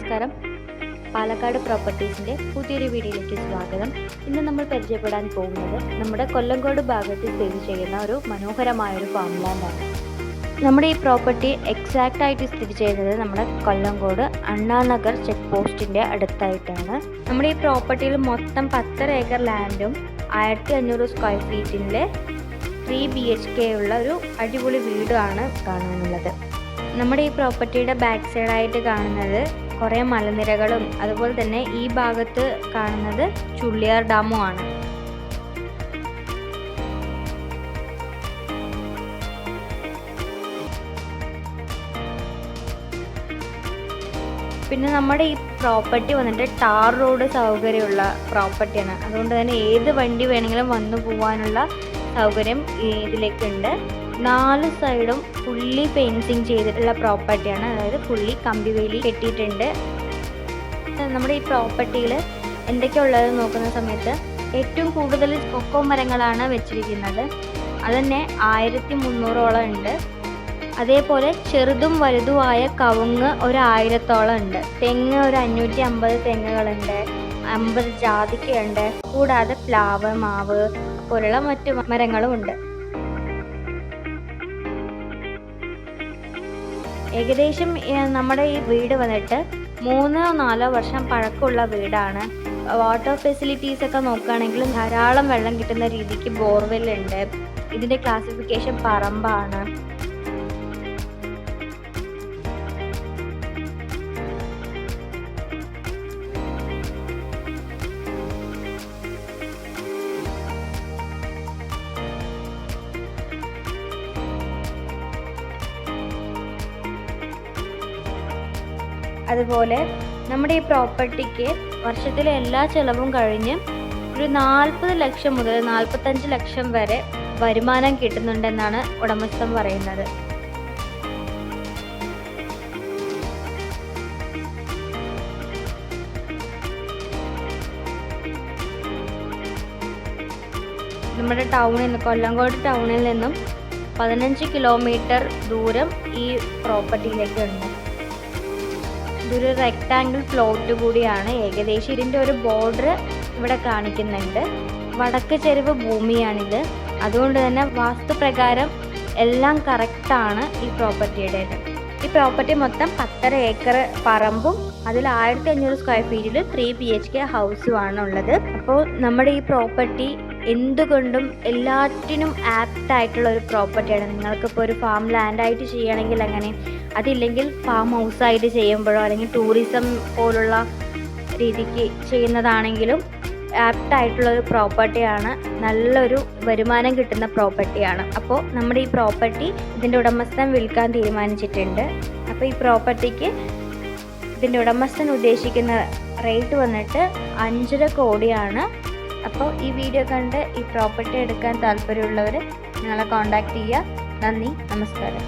നമസ്കാരം. പാലക്കാട് പ്രോപ്പർട്ടീസിൻ്റെ പുതിയൊരു വീഡിയോയിലേക്ക് സ്വാഗതം. ഇന്ന് നമ്മൾ പരിചയപ്പെടാൻ പോകുന്നത് നമ്മുടെ കൊല്ലങ്കോട് ഭാഗത്ത് സ്ഥിതി ചെയ്യുന്ന ഒരു മനോഹരമായൊരു ഫാം ലാൻഡാണ്. നമ്മുടെ ഈ പ്രോപ്പർട്ടി എക്സാക്റ്റ് ആയിട്ട് സ്ഥിതി ചെയ്യുന്നത് നമ്മുടെ കൊല്ലങ്കോട് അണ്ണാനഗർ ചെക്ക് പോസ്റ്റിൻ്റെ അടുത്തായിട്ടാണ്. നമ്മുടെ ഈ പ്രോപ്പർട്ടിയിൽ മൊത്തം 10 ഏക്കർ ലാൻഡും 1500 സ്ക്വയർ ഫീറ്റിൻ്റെ 3 BHK ഉള്ള ഒരു അടിപൊളി വീടാണ് കാണാനുള്ളത്. നമ്മുടെ ഈ പ്രോപ്പർട്ടിയുടെ ബാക്ക് സൈഡായിട്ട് കാണുന്നത് കുറേ മലനിരകളും അതുപോലെ തന്നെ ഈ ഭാഗത്ത് കാണുന്നത് ചുള്ളിയാർ ഡാമും ആണ്. പിന്നെ നമ്മുടെ ഈ പ്രോപ്പർട്ടി വന്നിട്ട് ടാർ റോഡ് സൗകര്യമുള്ള പ്രോപ്പർട്ടിയാണ്. അതുകൊണ്ട് തന്നെ ഏത് വണ്ടി വേണമെങ്കിലും വന്നു പോകാനുള്ള സൗകര്യം ഇതിലേക്കുണ്ട്. 4 സൈഡും ഫുള്ളി ഫെൻസിങ് ചെയ്തിട്ടുള്ള പ്രോപ്പർട്ടിയാണ്. അതായത് ഫുള്ളി കമ്പിവേലി കെട്ടിയിട്ടുണ്ട്. നമ്മുടെ ഈ പ്രോപ്പർട്ടിയിൽ എന്തൊക്കെയാണ് ഉള്ളത് നോക്കുന്ന സമയത്ത് ഏറ്റവും കൂടുതൽ കൊക്കോ മരങ്ങളാണ് വെച്ചിരിക്കുന്നത്. അതുതന്നെ 1300ഓളം ഉണ്ട്. അതേപോലെ ചെറുതും വലുതുമായ കവുങ്ങ് 1000ഓളം ഉണ്ട്. തെങ്ങ് ഒരു 550 തെങ്ങുകളുണ്ട്. 50 ജാതിക്കയുണ്ട്. കൂടാതെ പ്ലാവ്, മാവ് പോലുള്ള മറ്റു മരങ്ങളും ഉണ്ട്. ഏകദേശം നമ്മുടെ ഈ വീട് വന്നിട്ട് 3-4 വർഷം പഴക്കമുള്ള വീടാണ്. വാട്ടർ ഫെസിലിറ്റീസ് ഒക്കെ നോക്കുകയാണെങ്കിൽ ധാരാളം വെള്ളം കിട്ടുന്ന രീതിക്ക് ബോർവെല്ലുണ്ട്. ഇതിൻ്റെ ക്ലാസിഫിക്കേഷൻ പറമ്പാണ്. അതുപോലെ നമ്മുടെ ഈ പ്രോപ്പർട്ടിക്ക് വർഷത്തിലെ എല്ലാ ചെലവും കഴിഞ്ഞ് ഒരു 40 ലക്ഷം മുതൽ 45 ലക്ഷം വരെ വരുമാനം കിട്ടുന്നുണ്ടെന്നാണ് ഉടമസ്ഥൻ പറയുന്നത്. നമ്മുടെ കൊല്ലങ്കോട് ടൗണിൽ നിന്നും 15 കിലോമീറ്റർ ദൂരം ഈ പ്രോപ്പർട്ടിയിലേക്കുണ്ട്. ഇതൊരു റെക്ടാങ്കിൾ പ്ലോട്ട് കൂടിയാണ്. ഏകദേശം ഇതിൻ്റെ ഒരു ബോർഡർ ഇവിടെ കാണിക്കുന്നുണ്ട്. വടക്ക് ചെരിവ് ഭൂമിയാണിത്. അതുകൊണ്ട് തന്നെ വാസ്തുപ്രകാരം എല്ലാം കറക്റ്റാണ് ഈ പ്രോപ്പർട്ടിയുടെ. ഈ പ്രോപ്പർട്ടി മൊത്തം 10 ഏക്കർ പറമ്പും അതിൽ 1500 സ്ക്വയർ ഫീറ്റിൽ 3 BHK ഹൗസുമാണ് ഉള്ളത്. അപ്പോൾ നമ്മുടെ ഈ പ്രോപ്പർട്ടി എന്തുകൊണ്ടും എല്ലാറ്റിനും ആപ്റ്റ് ആയിട്ടുള്ള ഒരു പ്രോപ്പർട്ടിയാണ്. നിങ്ങൾക്കിപ്പോൾ ഒരു ഫാം ലാൻഡായിട്ട് ചെയ്യണമെങ്കിൽ അങ്ങനെ, അതില്ലെങ്കിൽ ഫാം ഹൗസായിട്ട് ചെയ്യുമ്പോഴോ അല്ലെങ്കിൽ ടൂറിസം പോലുള്ള രീതിക്ക് ചെയ്യുന്നതാണെങ്കിലും ആപ്റ്റ് ആയിട്ടുള്ളൊരു പ്രോപ്പർട്ടിയാണ്. നല്ലൊരു വരുമാനം കിട്ടുന്ന പ്രോപ്പർട്ടിയാണ്. അപ്പോൾ നമ്മുടെ ഈ പ്രോപ്പർട്ടി ഇതിൻ്റെ ഉടമസ്ഥൻ വിൽക്കാൻ തീരുമാനിച്ചിട്ടുണ്ട്. അപ്പോൾ ഈ പ്രോപ്പർട്ടിക്ക് ഇതിൻ്റെ ഉടമസ്ഥൻ ഉദ്ദേശിക്കുന്ന റേറ്റ് വന്നിട്ട് 5.5 കോടിയാണ്. അപ്പോൾ ഈ വീഡിയോ കണ്ട് ഈ പ്രോപ്പർട്ടി എടുക്കാൻ താല്പര്യമുള്ളവർ ഞങ്ങളെ കോൺടാക്റ്റ് ചെയ്യുക. നന്ദി, നമസ്കാരം.